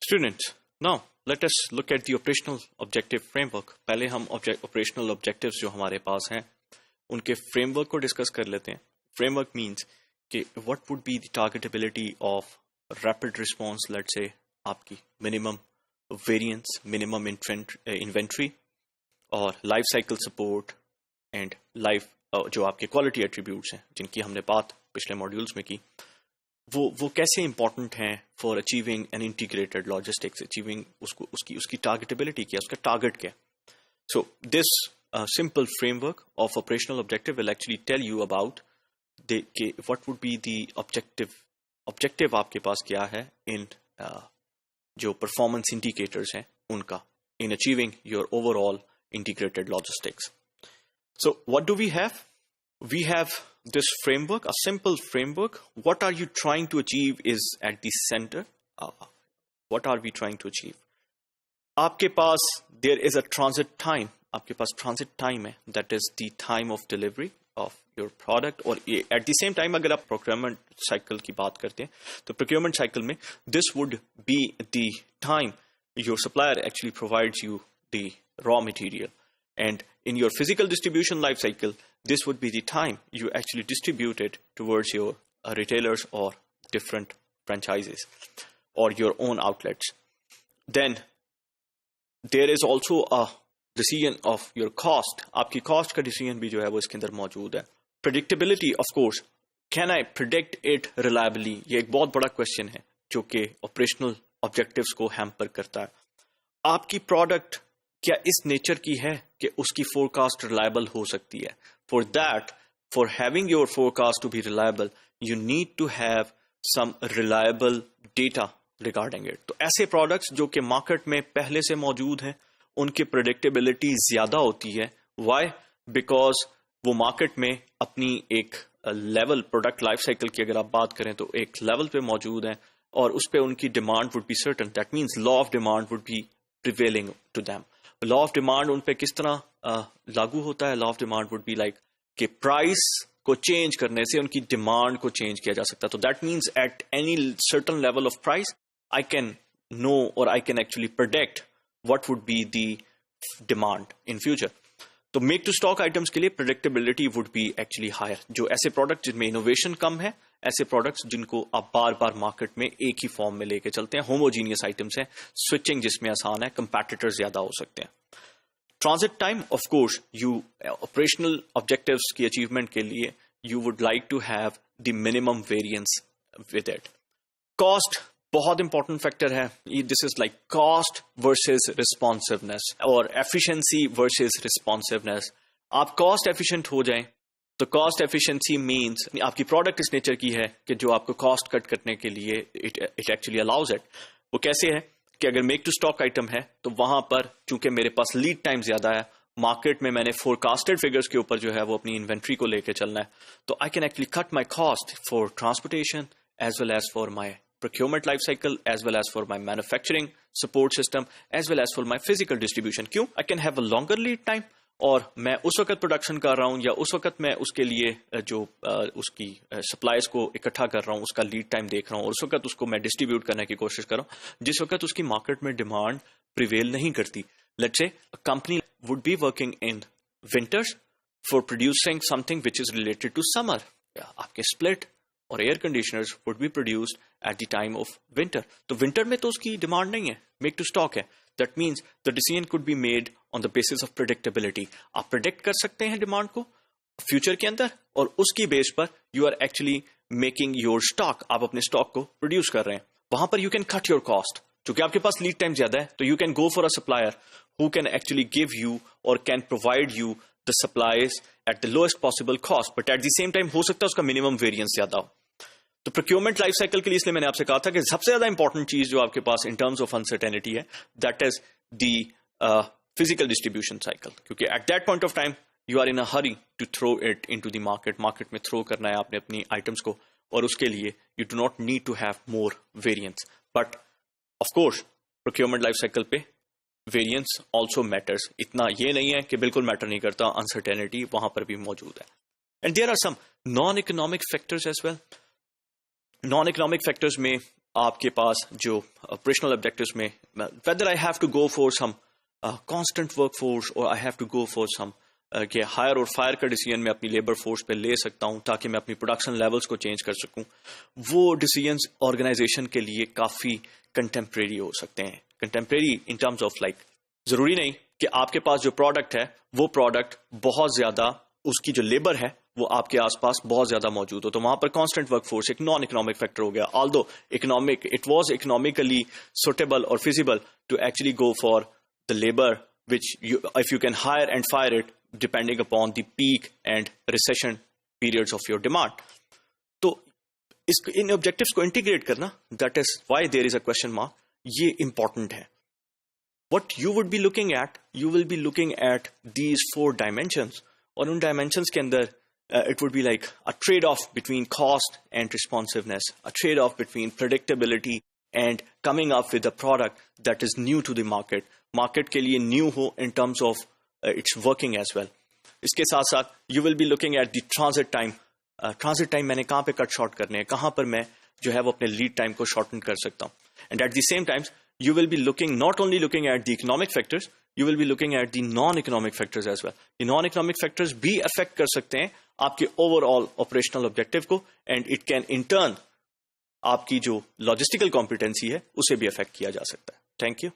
Students, now let us look at the operational objective framework. पहले हम operational objectives जो हमारे पास हैं उनके framework को discuss कर लेते हैं. Framework means कि what would be the targetability of rapid response, let's say आपकी minimum variance, minimum inventory और life cycle support and life जो आपके quality attributes हैं जिनकी हमने बात पिछले modules में की, वो कैसे इंपॉर्टेंट हैं for achieving an integrated logistics, achieving उसकी टारगेटेबिलिटी क्या, उसका टारगेट क्या. So this simple framework of operational objective will actually tell you about what would be the objective आपके पास क्या है इन जो परफॉर्मेंस इंडिकेटर्स हैं उनका in achieving your overall integrated logistics. So what do we have? We have this framework, a simple framework. What are you trying to achieve is at the center. What are we trying to achieve? आपके पास there is a transit time. आपके पास transit time है. That is the time of delivery of your product. और at the same time अगर आप procurement cycle की बात करते हैं तो procurement cycle में this would be the time your supplier actually provides you the raw material. And in your physical distribution life cycle, this would be the time you actually distribute it towards your retailers or different franchises or your own outlets. Then there is also a decision of your cost. आपकी cost का decision भी जो है वो इसके अंदर मौजूद है. Predictability, of course. Can I predict it reliably? ये एक बहुत बड़ा question है जो कि operational objectives को hamper करता है. आपकी product क्या इस नेचर की है कि उसकी फोरकास्ट रिलायबल हो सकती है? For that, for having your forecast to be reliable, you need to have some reliable data regarding it. तो ऐसे प्रोडक्ट्स जो कि मार्केट में पहले से मौजूद हैं उनकी प्रेडिक्टेबिलिटी ज्यादा होती है. व्हाई? बिकॉज वो मार्केट में अपनी एक लेवल, प्रोडक्ट लाइफ साइकिल की अगर आप बात करें तो एक लेवल पे मौजूद हैं और उस पर उनकी demand would be certain. That means law of demand would be prevailing to them. Law of demand उन पे किस तरह लागू होता है? Law of demand would be like कि प्राइस को चेंज करने से उनकी डिमांड को चेंज किया जा सकता है. तो that means at any certain level of price I can no और I can actually predict what would be the demand in future. तो मेक टू स्टॉक आइटम्स के लिए predictability would be actually higher. जो ऐसे product जिनमें innovation कम है, ऐसे products जिनको आप बार बार मार्केट में एक ही फॉर्म में लेके चलते हैं, होमोजीनियस आइटम्स हैं, स्विचिंग जिसमें आसान है, कंपैटिटर्स ज्यादा हो सकते हैं. Transit time, of course you operational objectives की अचीवमेंट के लिए you would like to have the minimum variance with it. Cost बहुत इंपॉर्टेंट फैक्टर है. This is like cost versus responsiveness और एफिशिएंसी वर्सेस रिस्पॉन्सिवनेस. आप कॉस्ट एफिशिएंट हो जाएं तो कॉस्ट एफिशिएंसी मींस आपकी प्रोडक्ट इस नेचर की है कि जो आपको कॉस्ट कट करने के लिए इट एक्चुअली अलाउज इट. वो कैसे है कि अगर मेक टू स्टॉक आइटम है तो वहां पर चूंकि मेरे पास लीड टाइम ज्यादा है, मार्केट में मैंने फोरकास्टेड फिगर्स के ऊपर जो है वो अपनी इन्वेंट्री को लेके चलना है, तो I can actually cut my cost for transportation as well as for my procurement life cycle, as well as for my manufacturing support system, as well as for my physical distribution. क्यों? I can have a longer lead time. और मैं उस वक्त production कर रहा हूं या उस वक्त मैं उसके लिए जो उसकी सप्लाईज को इकट्ठा कर रहा हूं, उसका लीड टाइम देख रहा हूं और उस वक्त उसको मैं डिस्ट्रीब्यूट करने की कोशिश कर रहा हूं जिस वक्त उसकी मार्केट में डिमांड प्रिवेल नहीं करती. Let's say a company would be working in winters for producing something which is related to summer. आपके स्प्लिट और air conditioners would be produced at the time of winter. तो winter में तो उसकी demand नहीं है, मेक टू स्टॉक है. That means the decision could be made on the basis of predictability. आप प्रेडिक्ट कर सकते हैं डिमांड को फ्यूचर के अंदर और उसकी बेस पर you are actually making your stock. आप अपने स्टॉक को प्रोड्यूस कर रहे हैं. वहां पर you can cut your cost. क्योंकि आपके पास लीड टाइम ज्यादा है तो you can go for a supplier who can actually give you और can provide you the supplies at the lowest possible cost, but at the same time हो सकता है उसका मिनिमम वेरिएंस ज्यादा हो. तो प्रोक्योरमेंट लाइफ साइकिल के लिए इसलिए मैंने आपसे कहा था कि सबसे ज्यादा इंपॉर्टेंट चीज जो आपके पास इन टर्म्स ऑफ अनसर्टेनिटी है, that is the physical distribution cycle. क्योंकि at that point of time you are in a hurry to throw it into the market. Market में थ्रो करना है आपने अपनी आइटम्स को और उसके लिए you do not need to have more variance. But of course procurement life cycle पे वेरिएंस ऑल्सो मैटर्स. इतना ये नहीं है कि बिल्कुल मैटर नहीं करता, अनसर्टेनिटी वहां पर भी मौजूद है. And there are some non economic factors as well. Non economic factors में आपके पास जो ऑपरेशनल ऑब्जेक्टिव्स में whether I have to go for some constant workforce और I have to go for some कि हायर और फायर का decision मैं अपनी लेबर फोर्स पे ले सकता हूं ताकि मैं अपनी प्रोडक्शन लेवल्स को चेंज कर सकूं, वो डिसीजंस ऑर्गेनाइजेशन के लिए काफी कंटेम्प्रेरी हो सकते हैं. Contemporary in terms of like जरूरी नहीं कि आपके पास जो प्रोडक्ट है वो प्रोडक्ट बहुत ज्यादा उसकी जो लेबर है वो आपके आसपास बहुत ज्यादा मौजूद हो, तो वहां पर कांस्टेंट वर्कफोर्स एक नॉन इकोनॉमिक फैक्टर हो गया. Although economic it was economically suitable और feasible to actually go for the labor which if you can hire and fire it depending upon the peak and recession periods of your demand. तो इन objectives को integrate करना, that is why there is a question mark, ये important है. What you would be looking at, you will be looking at these 4 dimensions, और उन dimensions के अंदर it would be like a trade-off between cost and responsiveness, a trade-off between predictability and coming up with a product that is new to the market के लिए new हो in terms of its working as well. इसके साथ साथ you will be looking at the transit time मैंने कहाँ पे cut short करने हैं, कहाँ पर मैं जो है वो अपने लीड टाइम को शॉर्टन कर सकता हूँ. And at the same time you will be not only looking at the economic factors, you will be looking at the non-economic factors as well. The non-economic factors भी affect कर सकते हैं आपके overall operational objective को, and it can in turn आपकी जो logistical competency है उसे भी अफेक्ट किया जा सकता है. Thank you.